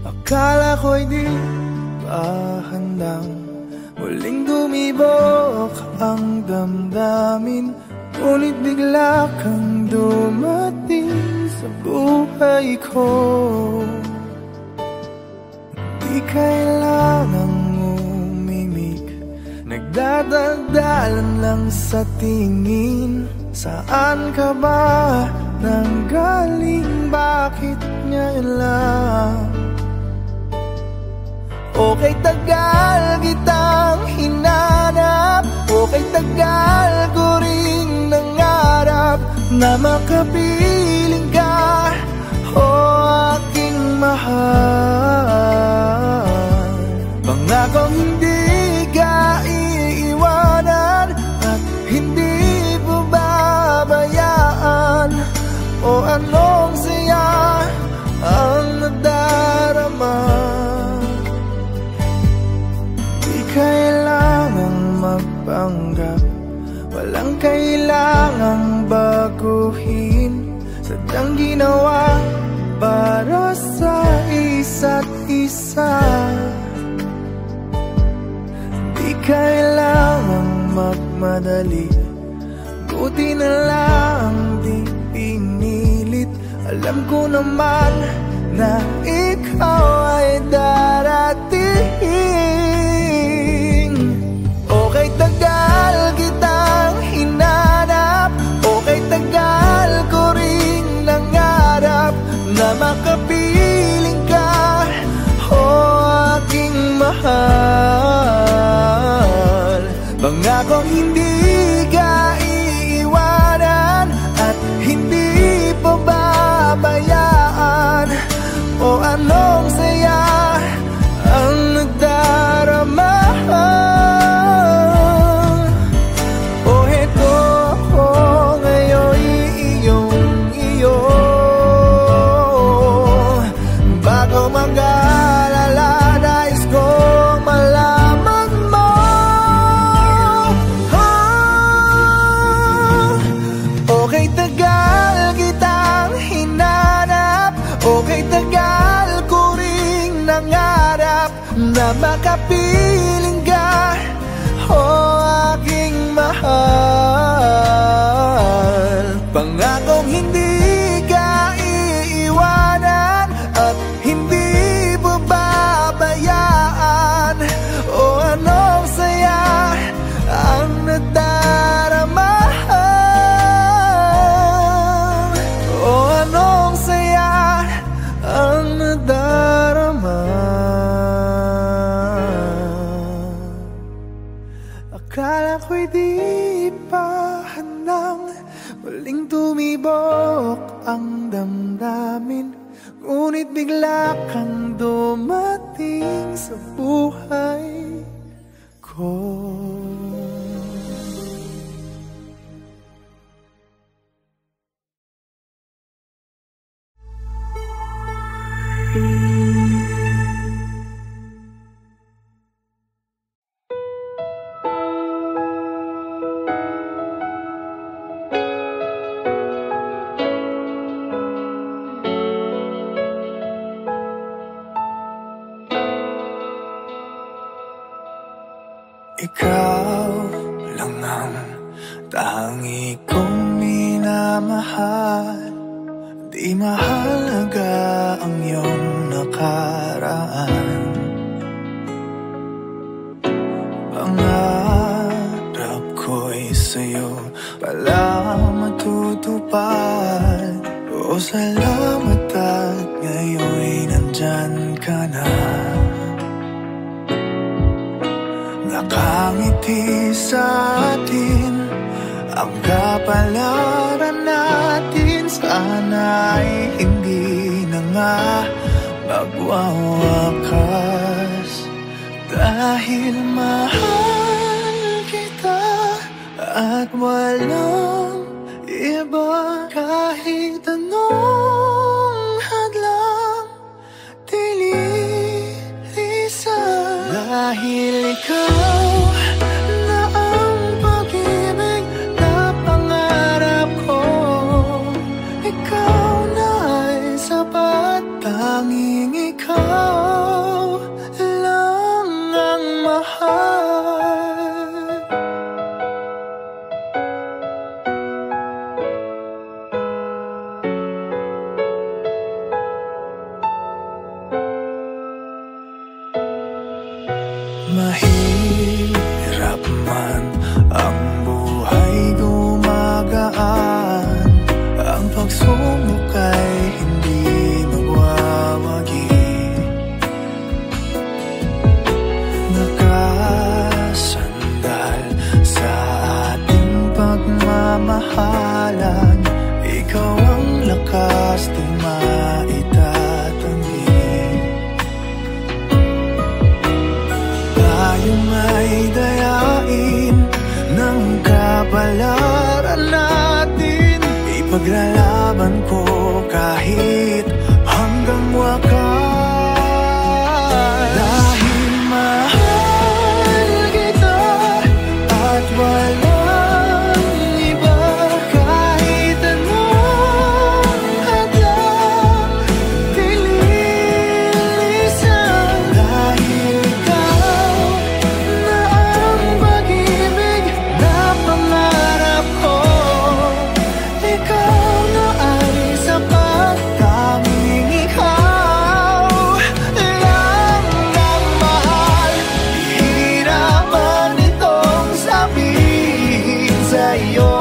Akala ko'y di pa handang muling dumibok ang damdamin, ngunit bigla kang dumating sa buhay ko. Di kailangang umimik, nagdadaldalan lang sa tingin. Saan ka ba nanggaling? Bakit ngayon lang? Okay, tagal kitang hinanap, okay, tagal ko ring nangarap na makapiling ka, o aking mahal. Pangakong hindi ka iiwanan at hindi babayaan, o anong saya ang nadarama. Di kailangang magpanggap, walang kailangang baguhin, sadyang ginawa para sa isa't isa. Di kailangang magmadali, buti na lang di pinilit. Alam ko naman na ikaw ay darating. Okay, tagal kitang hinanap, okay, tagal ko ring nangarap na makapiling ka, o aking mahal. Pangakong hindi ka iiwanan at hindi pababayaan, o anong saya ang nagdarama. O heto ako ngayon iyong-iyo, bago mag-alala nais kong malaman mo. Okay, tagal kitang hinanap, okay, tagal ko ring nangarap na makapiling ka, o aking mahal. Pangakong hindi ka iiwanan at hindi babayaan, o anong saya ang nadarama. O anong saya ang nadarama. Akala ko'y di pa handang muling tumibok ang damdamin, ngunit bigla kang dumating sa buhay ko. Ikaw lang ang tangi kong minamahal. Di mahalaga ang iyong nakaraan. Pangarap ko'y sa'yo pala matutupad. O salamat at ngayon'y nandyan ka na. Nakangiti sa atin ang kapalaran natin. Sana'y hindi na nga magwawakas, dahil mahal kita at walang iba. Kahit anong hadlang dililisan, dahil ikaw na ang pag-ibig na pangarap ko. Ikaw na ay sapat, tanging ikaw Mahirap man ang buhay gumagaan, ang pagsubok ay hindi magwawagi. Nakasandal sa ating pagmamahalan, ikaw ang lakas di maitatanggi. Tayo may dayain ng kapalaran natin, ipaglalaban ko kahit hanggang wakas. Dahil mahal kita at walang iba, kahit anong hadlang dililisan. Dahil ikaw na ang pag-ibig na pangarap ko, ikaw na ay sapat, tanging ikaw lang ang mahal. Hihirapan itong sabihin sa'yo,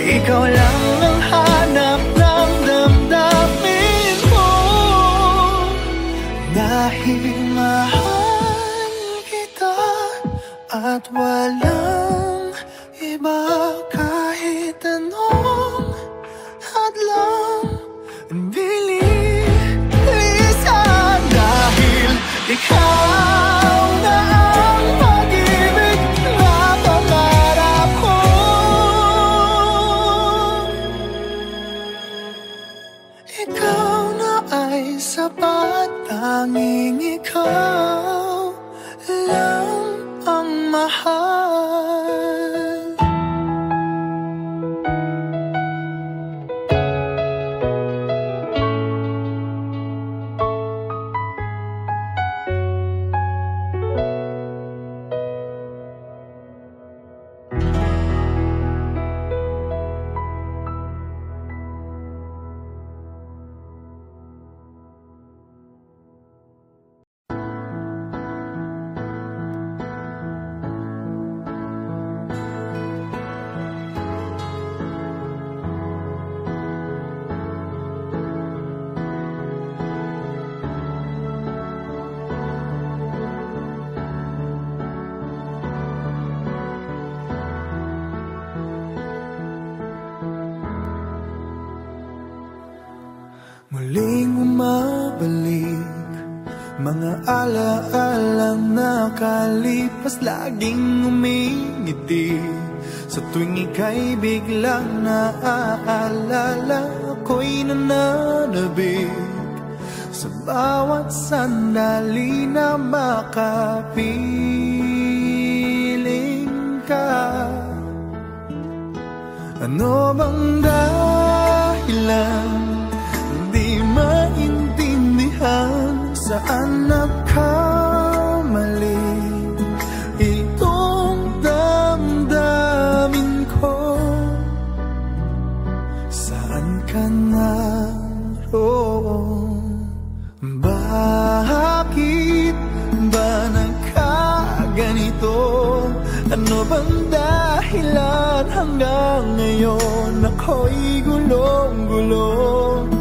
ikaw lang ang hanap ng damdamin ko. Dahil mahal kita at walang iba, kahit anong hadlang dililisan. Dahil ikaw na ang pag-ibig na pangarap ko, ikaw na ay sapat, tanging ikaw lang ang mahal. Muling umabalik mga alaalang nakalipas, laging umingiti sa tuwing ika'y biglang naaalala. Ako'y nananabik sa bawat sandali na makapiling ka. Ano bang dahilan di maintindihan, saan nagkamali itong damdamin ko? Saan ka naroon? Bakit ba nagkaganito? Ano bang dahilan hanggang ngayon ako'y gulong-gulong?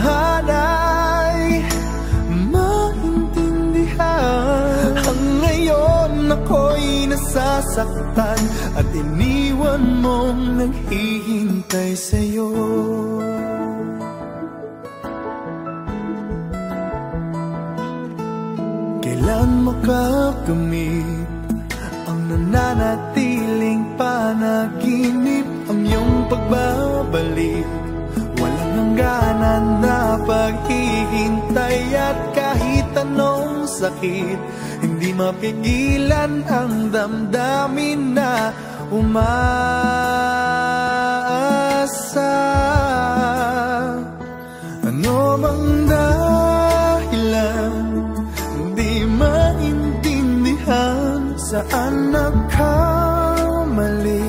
Sana'y maintindihan. Ang ngayon ako'y nasasaktan at iniwan mong naghihintay sa'yo. Kailan makakamit ang nananatiling panaginip, ang iyong pagbabalik? Walang hangganan na paghihintay at kahit anong sakit, hindi mapigilan ang damdamin na umaasa. Ano bang dahilan di maintindihan, saan nagkamali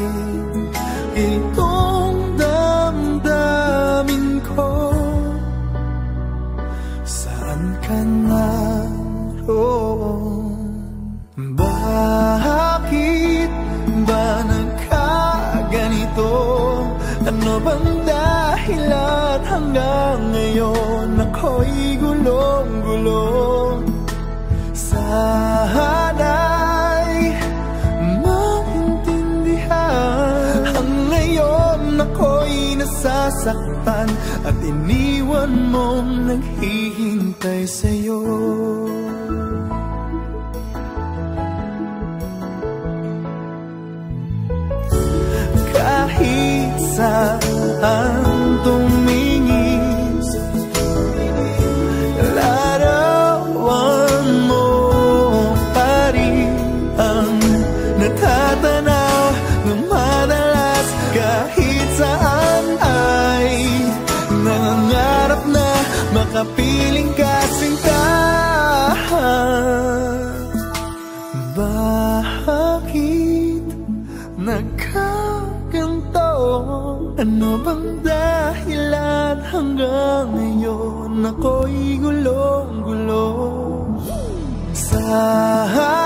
itong damdamin ko? Saan ka naroon? Oh, bakit ba nagkaganito? Ano bang dahilan hanggang ngayon ako'y gulong-gulong? Sana'y maintindihan. Ang ngayon ako'y nasasaktan at iniwan mong naghihintay sa'yo. Kahit saan tumingin, larawan mo pa rin ang natatanaw ng madalas. Kahit saan ay nangangarap na makapiling ka sinta. Bakit nagkaganto? Ano bang dahilan hanggang ngayon ako'y gulong-gulong? Sana'y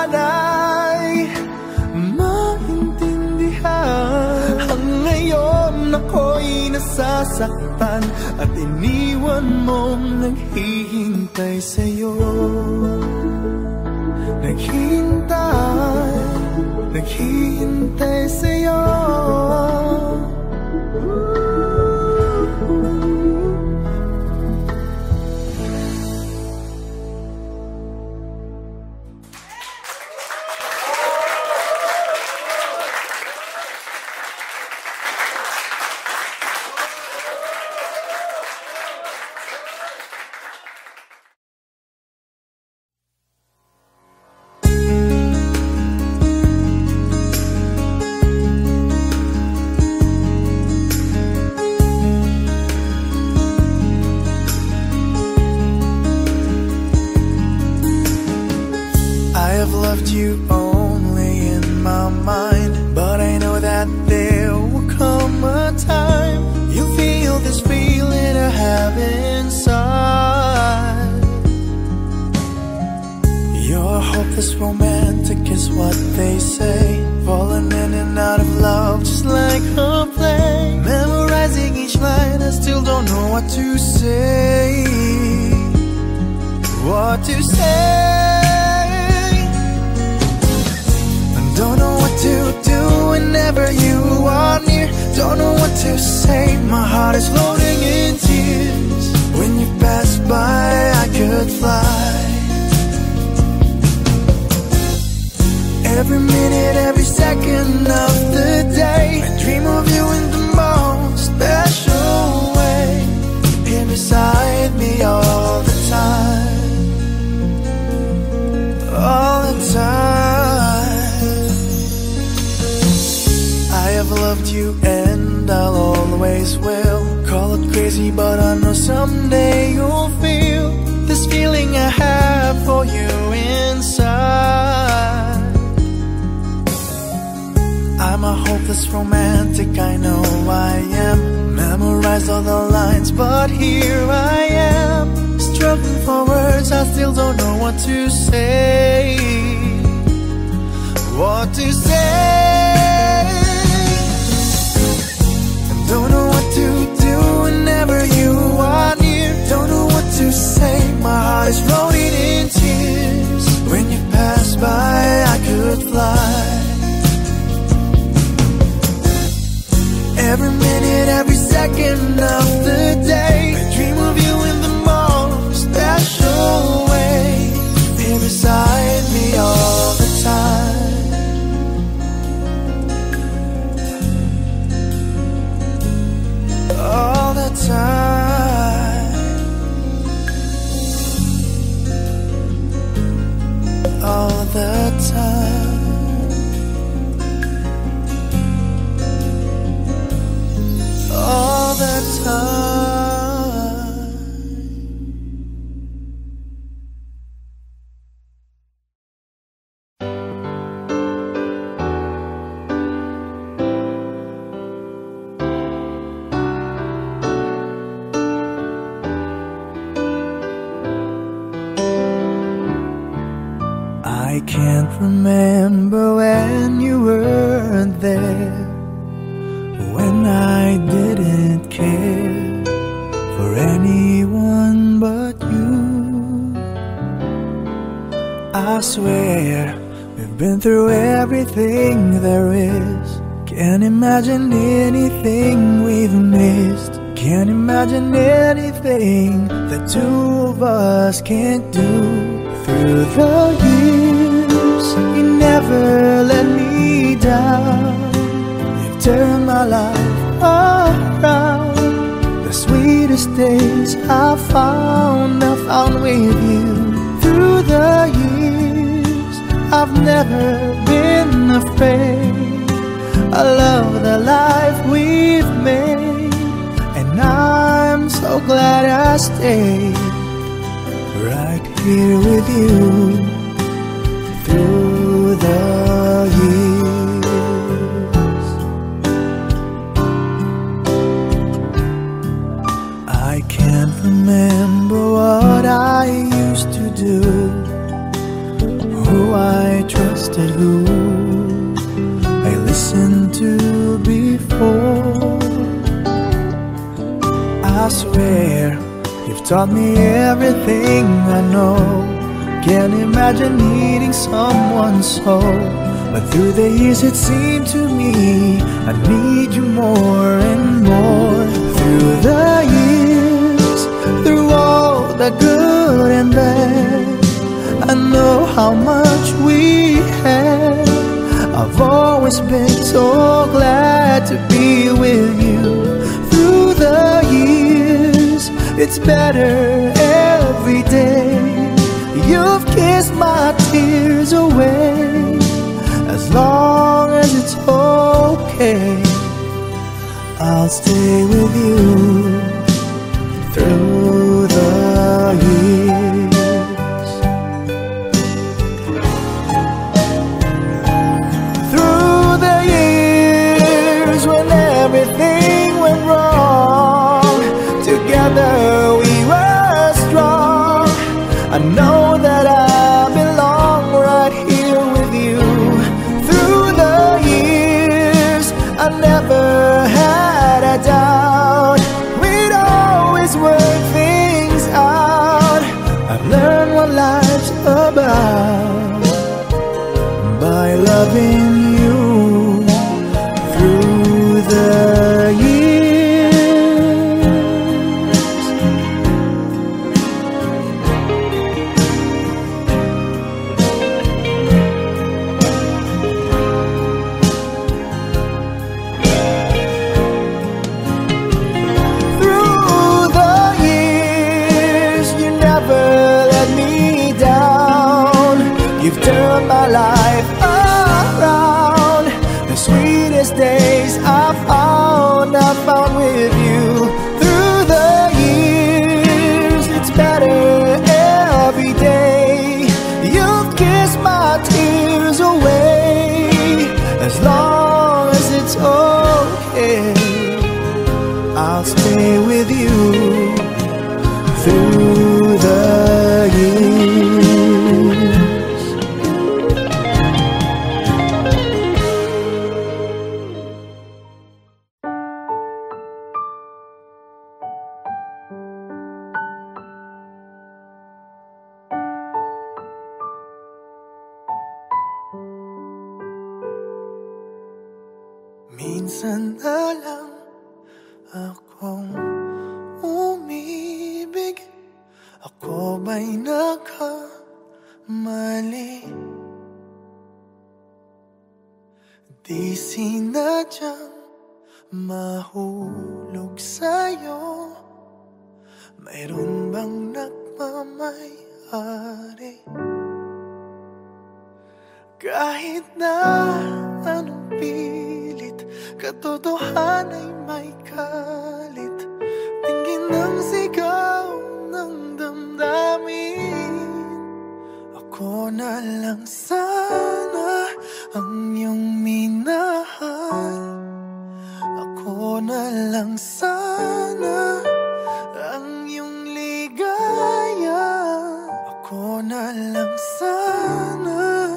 maintindihan. Ang ngayon ako'y nasasaktan at iniwan mong naghihintay sa'yo. Naghihintay sa'yo. Loved you only in my mind, but I know that there will come a time you'll feel this feeling I have inside. You're hopeless romantic is what they say, falling in and out of love just like a play. Memorizing each line, I still don't know what to say. What to say? Don't know what to do whenever you are near. Don't know what to say, my heart is floating in tears. When you pass by, I could fly. Every minute, every second of the day, I dream of you in the most special way. Here beside me all the time. All the time. I have loved you and I'll always will. Call it crazy, but I know someday you'll feel this feeling I have for you inside. I'm a hopeless romantic, I know I am. Memorized all the lines, but here I am, struggling for words, I still don't know what to say. What to say? Don't know what to do whenever you are near. Don't know what to say, my heart is floating in tears. When you pass by, I could fly. Every minute, every second of the day, I dream of you in the most special way. Here beside me all the time. All the time. All the time. All the time. I can't remember when you weren't there, when I didn't care for anyone but you. I swear we've been through everything there is. Can't imagine anything we've missed. Can't imagine anything the two of us can't do. Through the years, you never let me down. You've turned my life around. The sweetest days I found with you. Through the years, I've never been afraid. I love the life we've made, and I'm so glad I stayed right here with you through the years. I can't remember what I used to do, who I trusted, who I listened to before. I swear you've taught me everything I know. Can't imagine needing someone so, but through the years it seemed to me I need you more and more. Through the years, through all the good and bad, I know how much we had. I've always been so glad to be with you. Through the years, it's better every day. You've kissed my tears away. As long as it's okay, I'll stay with you through the years. Through the years when everything went wrong, together we were strong. I know that I belong right here with you. Through the years, I never had a doubt. We'd always work things out. I've learned what life's about by loving you through the years. You've turned my life around. The sweetest days I found with you. Through the years, it's better every day. You've kissed my tears away. As long as it's okay, I'll stay with you through the years. Minsan na lang akong umibig. Ako ba'y nagkamali? Di sinadyang mahulog sa'yo. Mayroon bang nagmamayari? Kahit na anong pilit, katotohanan ay may kalit. Tingin ng sigaw ng damdamin. Ako na lang sana ang iyong minahal. Ako na lang sana ang iyong ligaya. Ako na lang sana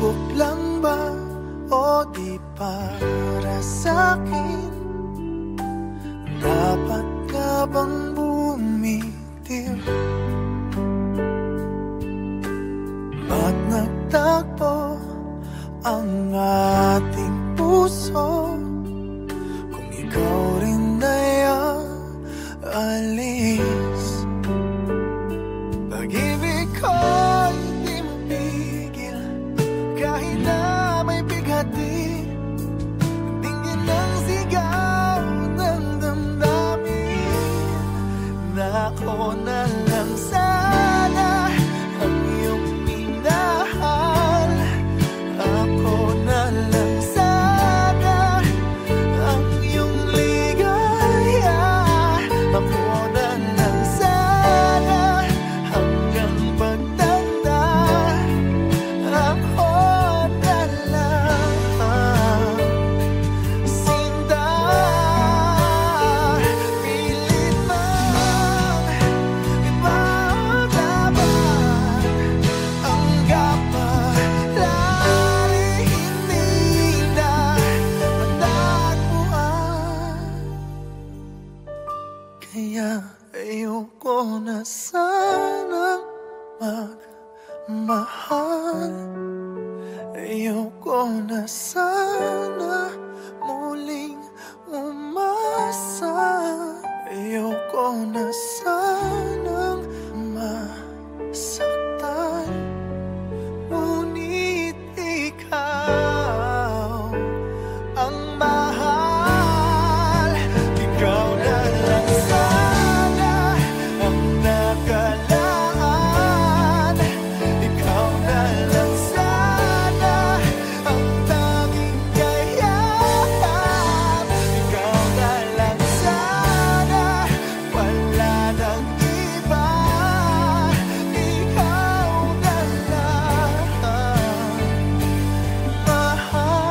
subok lang ba o di para sa'kin? Dapat ka bang bumitiw? Ba't nagtagpo ang ating puso kung ikaw rin ay aalis? Pag-ibig ko'y di mapigil kahit na may bighati. Tingin ang sigaw ng damdamin na ako na lang sana ang iyong minahal. Ako na lang sana ang iyong ligaya. Ako na lang sana hanggang pagtanda. Ako na lang sinta. Pilit mang ipaglaban ang kapalaran, hindi na matagpuan. Kaya ayoko na sanang magmahal. Ayoko na sana muling umasa. Ayoko na sanang masaktan. Ngunit ikaw ang mahal. Ikaw na lang sana ang nakalaan. Ikaw na lang sana ang tanging kayahan. Ikaw na lang sana, wala nang iba. Ikaw na lang mahal.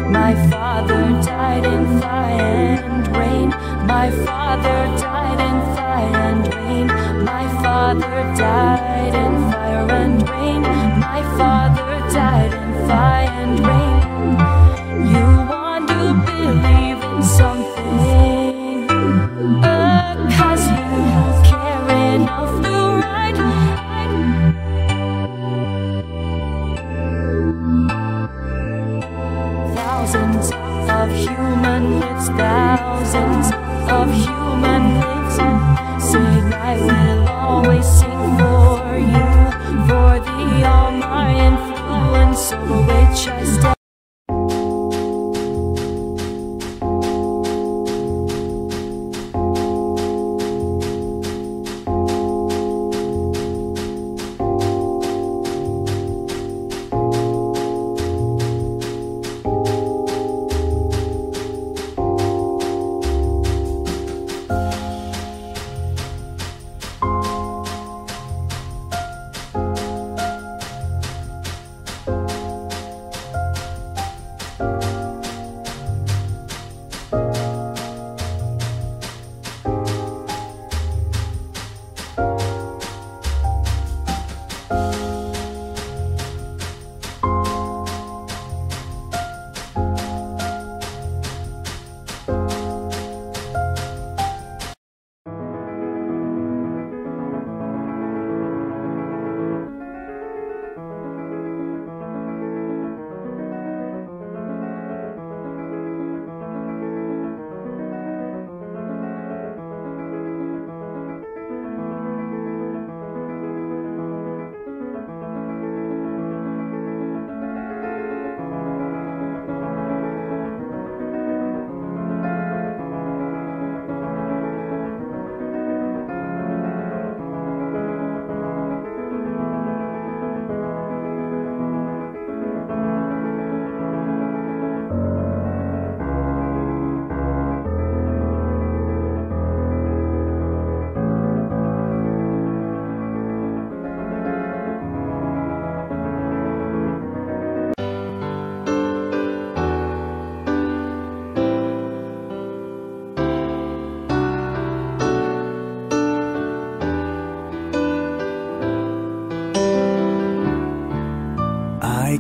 My father died in fire and rain. My father died in fire and rain. My father died in fire and rain. My father died in fire and rain. You want to believe in something, because you care enough to write. Thousands of human lives, thousands of human lives, sing I will always sing for you, for the all my influence over which I stand.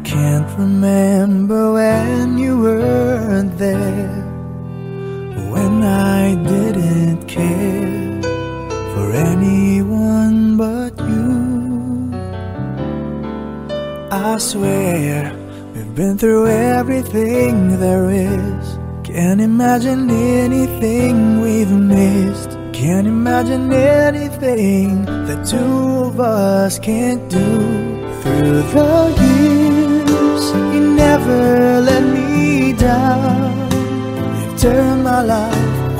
can't remember when you weren't there, when I didn't care for anyone but you. I swear we've been through everything there is. Can't imagine anything we've missed. Can't imagine anything that two of us can't do. Through the years, you never let me down. You've turned my life